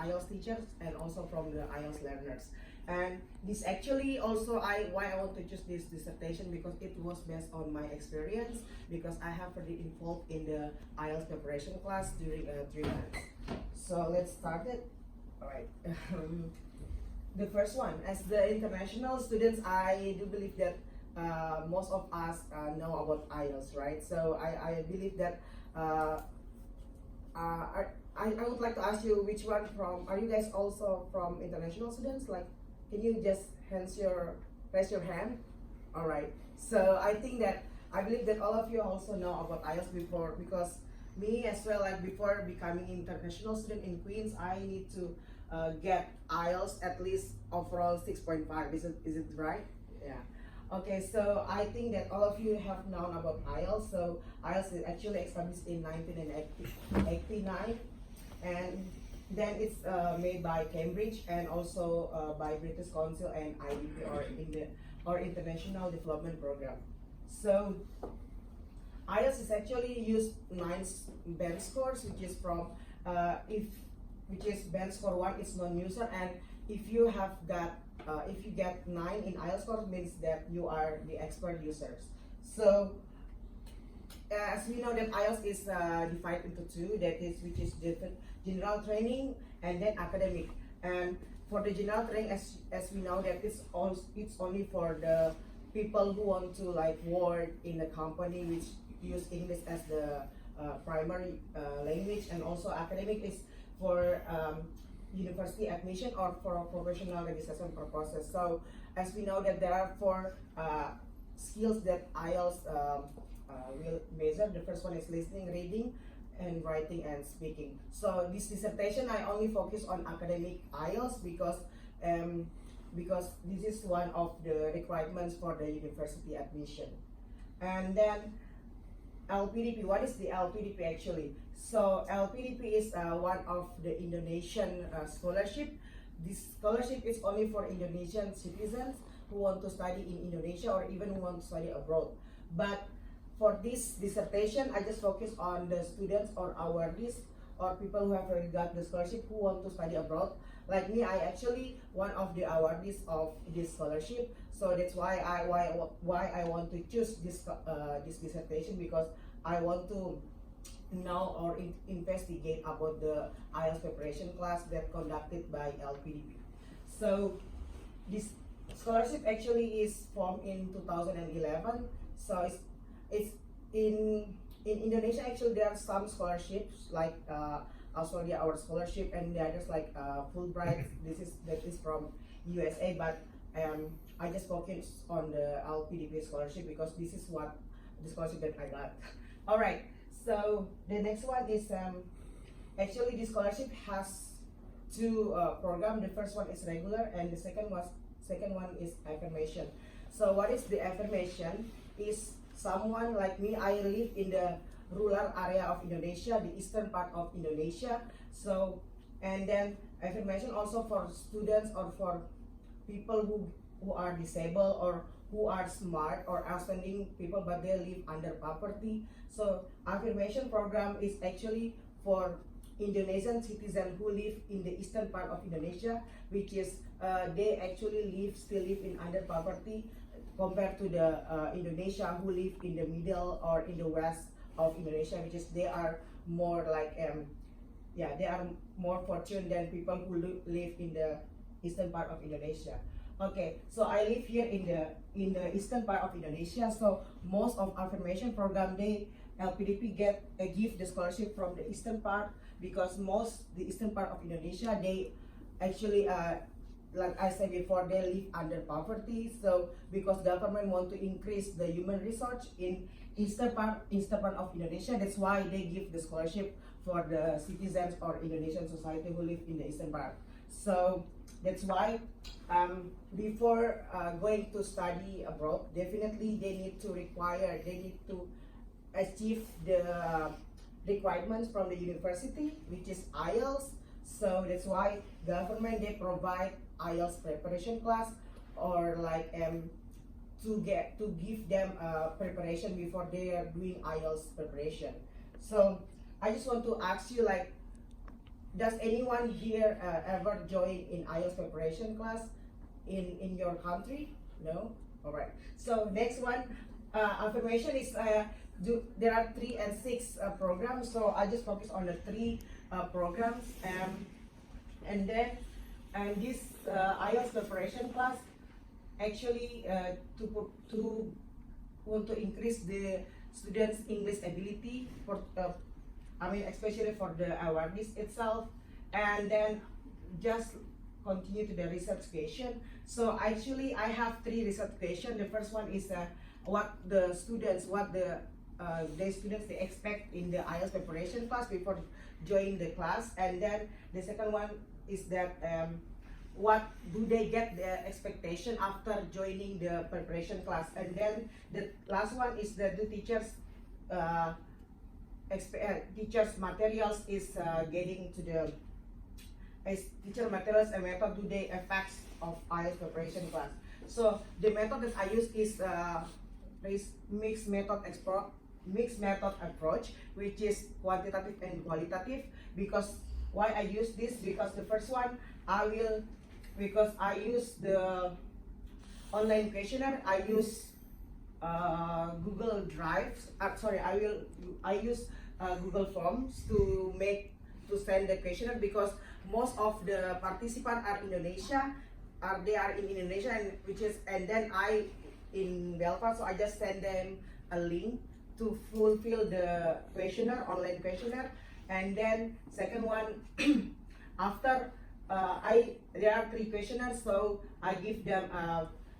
IELTS teachers and also from the IELTS learners. And this actually also why I want to choose this dissertation, because it was based on my experience, because I have already involved in the IELTS preparation class during 3 months. So let's start it. All right. The first one, as the international students, I do believe that most of us know about IELTS, right? So I believe that I would like to ask you, which one from, are you guys also from international students? Like, can you just raise your hand? All right. So I think that, I believe that all of you also know about IELTS before, because me as well, like before becoming international student in Queens, I need to get IELTS at least overall 6.5. Is it right? Yeah. Okay, so I think that all of you have known about IELTS. So IELTS is actually established in 1989, and then it's made by Cambridge and also by British Council and IDP, or International Development Program. So IELTS is actually used 9 band scores, which is from which is band score 1 is non-user, and if you have got if you get 9 in IELTS score, means that you are the expert users. So as we know that IELTS is divided into 2, that is, which is general training and then academic. And for the general training, as we know that it's only for the people who want to like work in a company which use English as the primary language, and also academic is for university admission or for professional registration purposes. So as we know that there are 4 skills that IELTS will measure. The first one is listening, reading, and writing and speaking. So this dissertation I only focus on academic IELTS because this is one of the requirements for the university admission. And then LPDP, what is the LPDP actually? So LPDP is one of the Indonesian scholarship. This scholarship is only for Indonesian citizens who want to study in Indonesia or even who want to study abroad. But for this dissertation, I just focus on the students or awardees or people who have already got the scholarship who want to study abroad. Like me, I actually one of the awardees of this scholarship. So that's why I want to choose this dissertation, because I want to know or investigate about the IELTS preparation class that conducted by LPDP. So this scholarship actually is formed in 2011. So it's in Indonesia. Actually, there are some scholarships like Australia Award Scholarship, and the others like Fulbright. That is from USA, but I just focus on the LPDP scholarship because this is what the scholarship that I got. All right. So the next one is actually this scholarship has 2 programs. The first one is regular, and the second one is Affirmation. So what is the Affirmation? Is someone like me, I live in the rural area of Indonesia, the eastern part of Indonesia. So, and then Affirmation also for students or for people who are disabled or who are smart or outstanding people, but they live under poverty. So Affirmation program is actually for Indonesian citizens who live in the eastern part of Indonesia, which is they actually still live in under poverty compared to the Indonesia who live in the middle or in the west of Indonesia, which is they are more like they are more fortunate than people who live in the eastern part of Indonesia. Okay, so I live here in the eastern part of Indonesia. So most of Affirmation program, LPDP give the scholarship from the eastern part, because the eastern part of Indonesia, they actually like I said before, they live under poverty. So because government want to increase the human resource in eastern part of Indonesia, that's why they give the scholarship for the citizens or Indonesian society who live in the eastern part. So that's why before going to study abroad, definitely they need to achieve the requirements from the university, which is IELTS. So that's why government, they provide IELTS preparation class, or like to give them preparation before they are doing IELTS preparation. So I just want to ask you, like, does anyone here ever join in IELTS preparation class in your country? No? Alright. So next one, affirmation is, there are 3 and 6 programs, so I just focus on the 3 programs. And then this IELTS preparation class actually to want to increase the students' English ability for especially for the awareness itself, and then just continue to the research question. So actually I have 3 research questions. The first one is what the students they expect in the IELTS preparation class before joining the class, and then the second one is that what do they get the expectation after joining the preparation class, and then the last one is that the teachers materials is getting to the teacher materials and method do they effects of IELTS preparation class. So the method that I use is mixed method approach, which is quantitative and qualitative. Because why I use this? Because the first one I use the online questionnaire. I use Google Drive. I use Google Forms to send the questionnaire, because most of the participants are Indonesia. They are in Indonesia, and then I in Belfast, so I just send them a link to fulfill the questionnaire, online questionnaire. And then second one, after there are 3 questionnaires, so I give them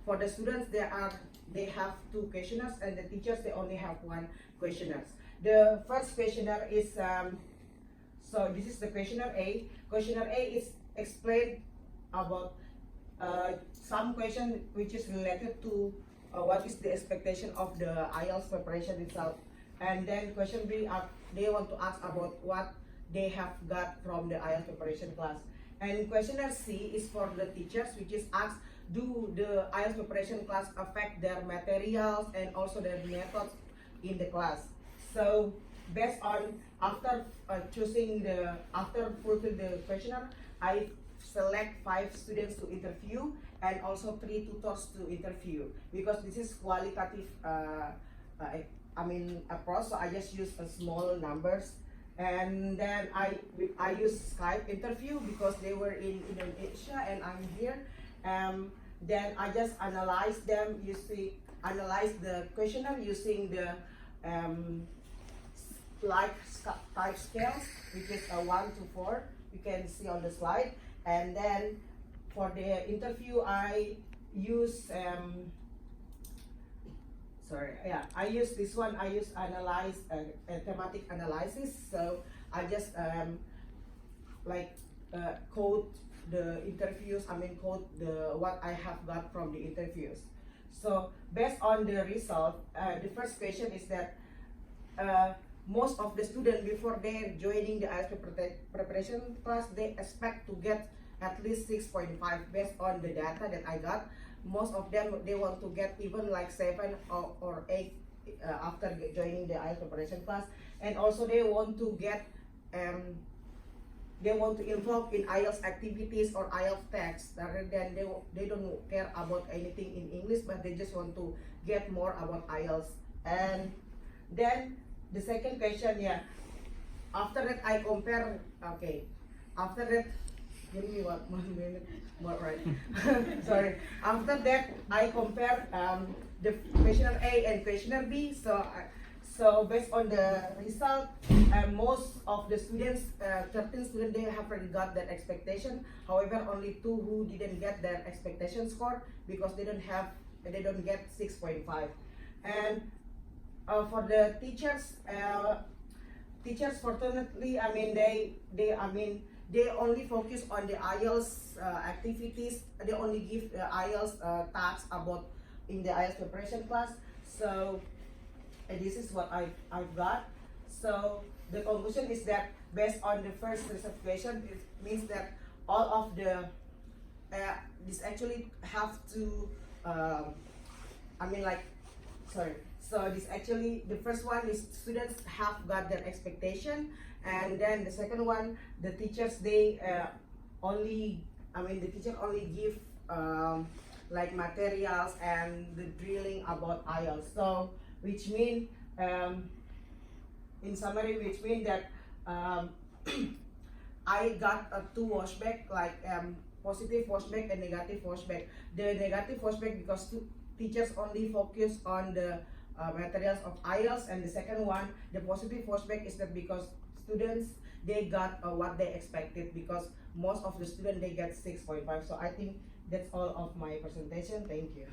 for the students they have 2 questionnaires, and the teachers they only have 1 questionnaire. The first questionnaire is so this is the questionnaire A. Questionnaire A is explained about some question which is related to what is the expectation of the IELTS preparation itself. And then question B, they want to ask about what they have got from the IELTS preparation class. And questionnaire C is for the teachers, which is asked, do the IELTS preparation class affect their materials and also their methods in the class? So based on after fulfill the questionnaire, I select 5 students to interview and also 3 tutors to interview, because this is qualitative approach. So I just use small numbers, and then I use Skype interview because they were in Indonesia and I'm here. Then I just analyze the questionnaire using the type scales, which is 1 to 4. You can see on the slide. And then for the interview, I use I use this one. I use thematic analysis. So I just code the interviews. Code what I have got from the interviews. So based on the result, the first question is that most of the students before they're joining the IELTS preparation class, they expect to get at least 6.5 based on the data that I got. Most of them, they want to get even like 7 or 8 after joining the IELTS preparation class. And also they want to get they want to involve in IELTS activities or IELTS tests, rather than they don't care about anything in English, but they just want to get more about IELTS. And then the second question, after that I compare, after that, give me 1 minute more, right? Sorry. After that, I compare the questionnaire A and questionnaire B. So based on the result, most of the students, 13 students, they have already got their expectation. However, only 2 who didn't get their expectation score because they don't get 6.5. And for the teachers, fortunately, they only focus on the IELTS activities. They only give IELTS tasks about in the IELTS preparation class. So this is what I've got. So the conclusion is that based on the first research question, it means that all of the this actually have to So this actually, the first one is students have got their expectation, And then the second one, the teachers they the teacher only give like materials and the drilling about IELTS. So which mean in summary, which mean that I got two washback, like positive washback and negative washback. The negative washback because teachers only focus on the materials of IELTS, and the second one, the positive washback, is that because students they got what they expected, because most of the students they get 6.5. So I think that's all of my presentation. Thank you.